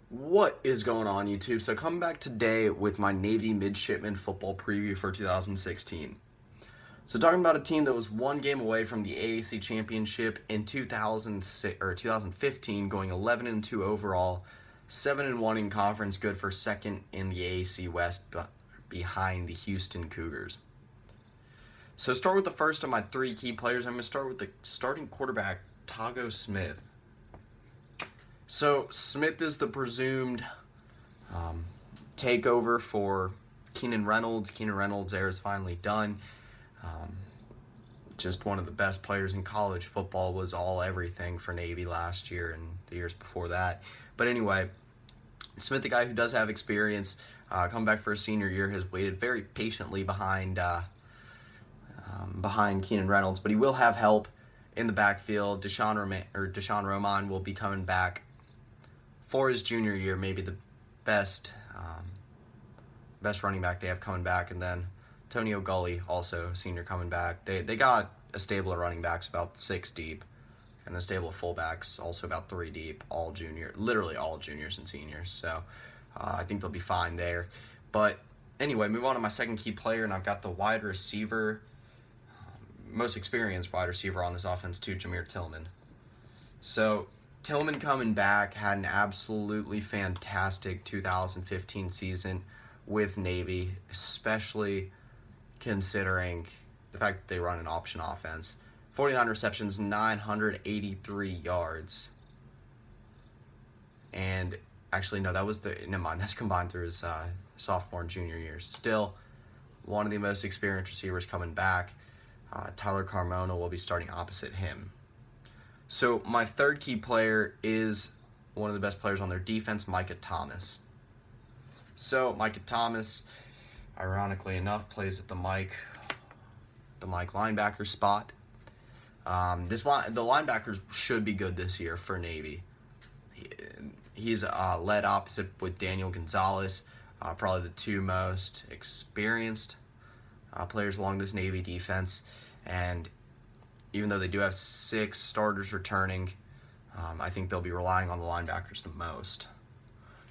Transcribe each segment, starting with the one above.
What is going on, YouTube? So coming back today with my Navy Midshipmen football preview for 2016. So talking about a team that was one game away from the AAC championship in 2006 or 2015, going 11-2 overall, 7-1 in conference, good for second in the AAC West, behind the Houston Cougars. So start with the first of my three key players. I'm going to start with the starting quarterback, Tago Smith. So Smith is the presumed takeover for Keenan Reynolds. Keenan Reynolds' era is finally done. Just one of the best players in college football, was all everything for Navy last year and the years before that. But anyway, Smith, the guy who does have experience, come back for his senior year, has waited very patiently behind Keenan Reynolds, but he will have help in the backfield. Deshaun Roman will be coming back for his junior year, maybe the best running back they have coming back, and then Antonio Gully, also senior, coming back. They got a stable of running backs about 6 deep, and a stable of fullbacks also about 3 deep, literally all juniors and seniors. So I think they'll be fine there. But anyway, move on to my second key player, and I've got the wide receiver, most experienced wide receiver on this offense too, Jameer Tillman. So Tillman coming back had an absolutely fantastic 2015 season with Navy, especially considering the fact that they run an option offense. 49 receptions, 983 yards. And actually, no, never mind, that's combined through his sophomore and junior years. Still, one of the most experienced receivers coming back. Tyler Carmona will be starting opposite him. So my third key player is one of the best players on their defense, Micah Thomas. So Micah Thomas, ironically enough, plays at the Mike linebacker spot. The linebackers should be good this year for Navy. He's led opposite with Daniel Gonzalez, probably the two most experienced players along this Navy defense. And even though they do have 6 starters returning, I think they'll be relying on the linebackers the most.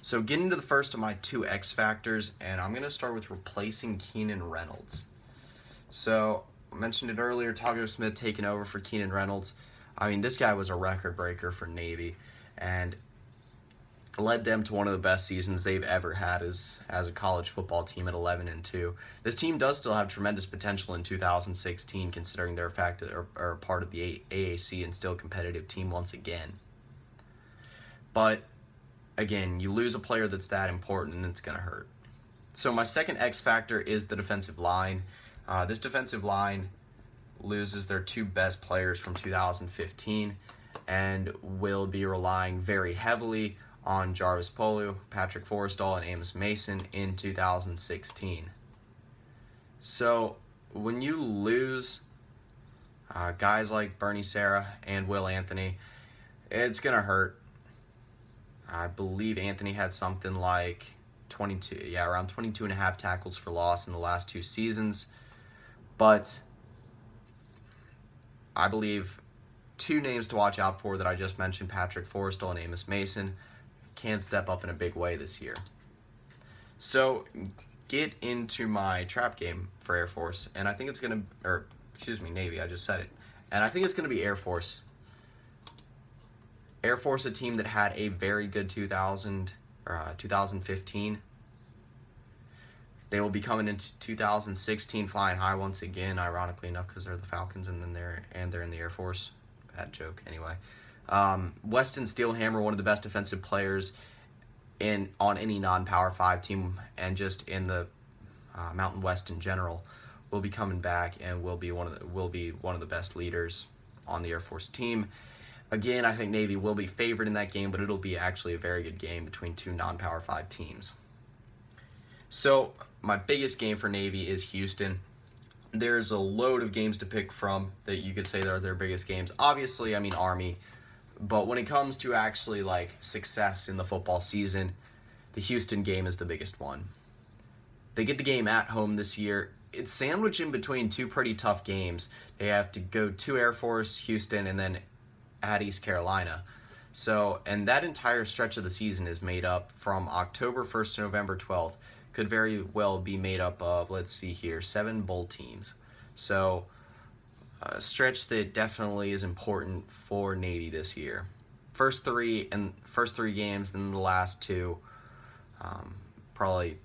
So getting into the first of my 2 X factors, and I'm going to start with replacing Keenan Reynolds. So I mentioned it earlier, Tago Smith taking over for Keenan Reynolds. I mean, this guy was a record breaker for Navy and led them to one of the best seasons they've ever had as a college football team at 11-2. This team does still have tremendous potential in 2016, considering they're part of the AAC and still a competitive team once again. But again, you lose a player that's that important, and it's going to hurt. So my second X factor is the defensive line. This defensive line loses their 2 best players from 2015 and will be relying very heavily on Jarvis Polu, Patrick Forrestall, and Amos Mason in 2016. So when you lose guys like Bernie Sarah and Will Anthony, it's going to hurt. I believe Anthony had something like around 22 and a half tackles for loss in the last 2 seasons. But I believe 2 names to watch out for that I just mentioned, Patrick Forrestall and Amos Mason, can step up in a big way this year. So get into my trap game for Air Force, and I think it's going to, Navy, I just said it. And I think it's going to be Air Force. Air Force, a team that had a very good 2015. They will be coming into 2016 flying high once again, ironically enough, because they're the Falcons and they're in the Air Force. Bad joke, anyway. Weston Steelhammer, one of the best defensive players on any non-Power 5 team, and just in the Mountain West in general, will be coming back and will be one of the best leaders on the Air Force team. Again, I think Navy will be favored in that game, but it'll be actually a very good game between 2 non-Power 5 teams. So my biggest game for Navy is Houston. There's a load of games to pick from that you could say are their biggest games. Obviously, I mean Army, but when it comes to actually like success in the football season, the Houston game is the biggest one. They get the game at home this year. It's sandwiched in between 2 pretty tough games. They have to go to Air Force, Houston, and then at East Carolina. So, and that entire stretch of the season is made up from October 1st to November 12th. Could very well be made up of, let's see here, 7 bowl teams. So, a stretch that definitely is important for Navy this year. First three games, then the last two, probably.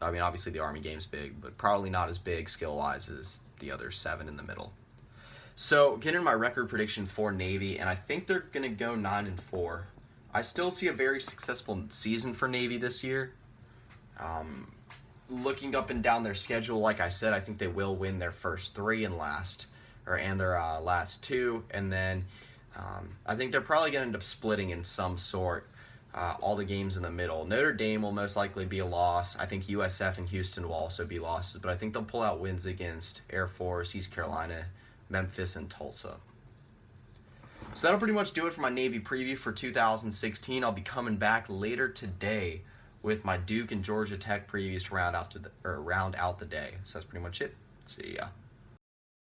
I mean, obviously the Army game's big, but probably not as big skill-wise as the other 7 in the middle. So, getting my record prediction for Navy, and I think they're going to go 9-4. I still see a very successful season for Navy this year. Looking up and down their schedule, like I said, I think they will win their first 3 and their last 2, and then I think they're probably going to end up splitting in some sort. All the games in the middle. Notre Dame will most likely be a loss. I think USF and Houston will also be losses, but I think they'll pull out wins against Air Force, East Carolina, Memphis, and Tulsa. So that'll pretty much do it for my Navy preview for 2016. I'll be coming back later today with my Duke and Georgia Tech previews to round out the day. So that's pretty much it. See ya.